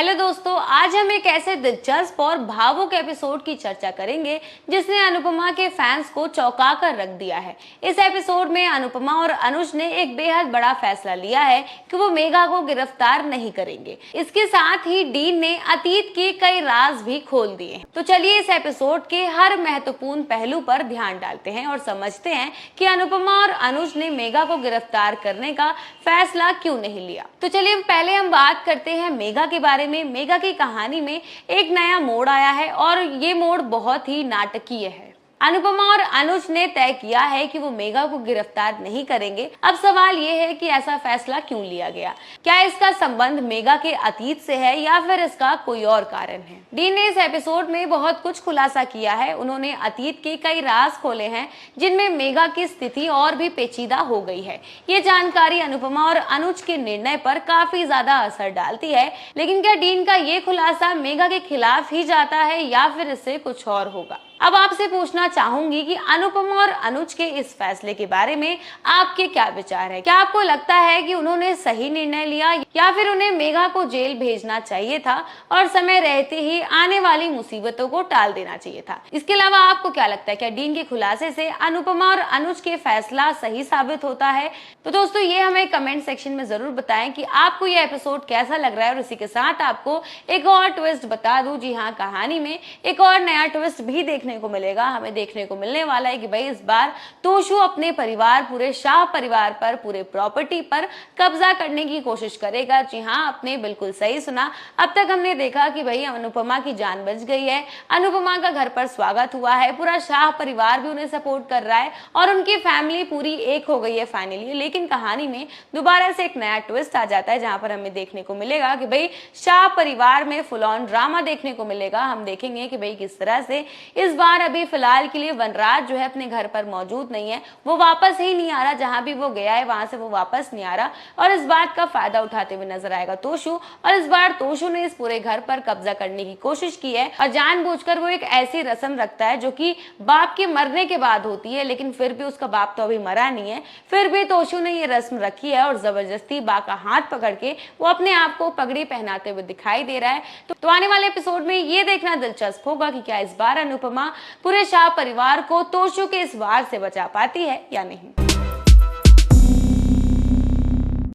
Hello दोस्तों, आज हम एक ऐसे दिलचस्प और भावुक एपिसोड की चर्चा करेंगे जिसने अनुपमा के फैंस को चौंका कर रख दिया है। इस एपिसोड में अनुपमा और अनुज ने एक बेहद बड़ा फैसला लिया है कि वो मेघा को गिरफ्तार नहीं करेंगे। इसके साथ ही डीन ने अतीत के कई राज भी खोल दिए हैं। तो चलिए इस एपिसोड के हर महत्वपूर्ण पहलू पर ध्यान डालते हैं और समझते हैं कि अनुपमा और अनुज ने मेघा को गिरफ्तार करने का फैसला क्यों नहीं लिया। तो चलिए पहले हम बात करते हैं मेघा के बारे में। मेघा की कहानी में एक नया मोड़ आया है और ये मोड़ बहुत ही नाटकीय है। अनुपमा और अनुज ने तय किया है कि वो मेघा को गिरफ्तार नहीं करेंगे। अब सवाल ये है कि ऐसा फैसला क्यों लिया गया? क्या इसका संबंध मेघा के अतीत से है या फिर इसका कोई और कारण है? डीन ने इस एपिसोड में बहुत कुछ खुलासा किया है। उन्होंने अतीत के कई राज खोले हैं जिनमें मेघा की स्थिति और भी पेचीदा हो गई है। ये जानकारी अनुपमा और अनुज के निर्णय पर काफी ज्यादा असर डालती है। लेकिन क्या डीन का ये खुलासा मेघा के खिलाफ ही जाता है या फिर इससे कुछ और होगा? अब आपसे पूछना चाहूंगी कि अनुपमा और अनुज के इस फैसले के बारे में आपके क्या विचार है? क्या आपको लगता है कि उन्होंने सही निर्णय लिया या फिर उन्हें मेघा को जेल भेजना चाहिए था और समय रहते ही आने वाली मुसीबतों को टाल देना चाहिए था? इसके अलावा आपको क्या लगता है, क्या डीन के खुलासे से अनुपमा और अनुज के फैसला सही साबित होता है? तो दोस्तों ये हमें कमेंट सेक्शन में जरूर बताएं कि आपको यह एपिसोड कैसा लग रहा है। और इसी के साथ आपको एक और ट्विस्ट बता दूं, जी हाँ, कहानी में एक और नया ट्विस्ट भी देखने को मिलेगा। हमें देखने को मिलने वाला है कि भाई इस बार तोशु अपने परिवार, पूरे शाह परिवार पर, पूरे प्रॉपर्टी पर कब्जा करने की कोशिश करेगा। जी हाँ, आपने बिल्कुल सही सुना। अब तक हमने देखा कि भाई अनुपमा की जान बच गई है, अनुपमा का घर पर स्वागत हुआ है, पूरा शाह परिवार भी उन्हें सपोर्ट कर रहा है और उनकी फैमिली पूरी एक हो गई है फाइनली। लेकिन कहानी में दोबारा से एक नया ट्विस्ट आ जाता है जहां पर हमें देखने को मिलेगा कि भाई शाह परिवार में फुल ऑन ड्रामा देखने को मिलेगा। हम देखेंगे कि भाई किस तरह से इस बार अभी फिलहाल के लिए वनराज जो है अपने घर पर मौजूद नहीं है, वो वापस ही नहीं आ रहा। जहां भी वो गया है वहां से वो वापस नहीं आ रहा और इस बात का फायदा उठाते हुए नजर आएगा तोशु। और इस बार तोशु ने इस पूरे घर पर कब्जा करने की कोशिश की है और जानबूझकर वो एक ऐसी रस्म रखता है जो कि बाप के मरने के बाद होती है। लेकिन फिर भी उसका बाप तो अभी मरा नहीं है, फिर भी तोशु ने ये रस्म रखी है और जबरदस्ती बा का हाथ पकड़ के वो अपने आप को पगड़ी पहनाते हुए दिखाई दे रहा है। तो आने वाले एपिसोड में ये देखना दिलचस्प होगा कि क्या इस बार अनुपमा पूरे शाह परिवार को तोशु के इस वार से बचा पाती है या नहीं।